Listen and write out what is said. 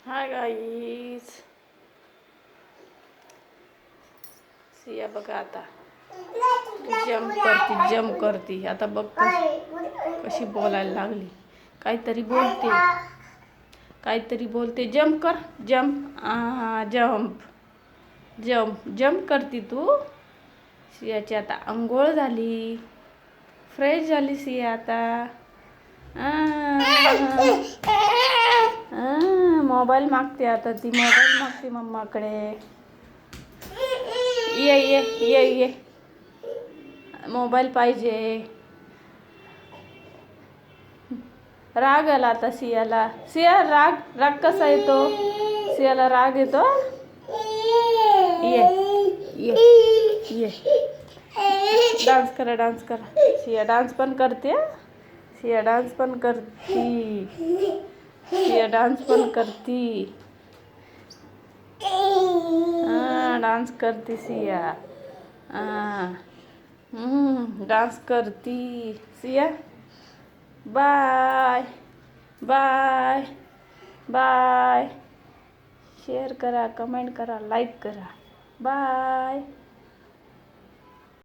Hi guys, Siya बघा आता jump करती आता बघ कशी बोलायला लागली. काहीतरी बोलते. जम्प कर, जम्प, जम्प जम्प जम्प करती तू. सियाची आता अंघोळ झाली, फ्रेश झाली सिया आता. मोबाईल मागते आता ती, मोबाईल मागते मम्माकडे. ये ये ये ये मोबाईल पाहिजे. राग आला आता सियाला. सिया राग कसा येतो? सियाला राग येतो. ये ये ये डान्स करा. सिया डान्स पण करते. सिया डान्स पण करती. डान्स करती सिया. डान्स करती Siya. Bye bye bye. Share करा, कमेंट करा, लाईक करा. बाय.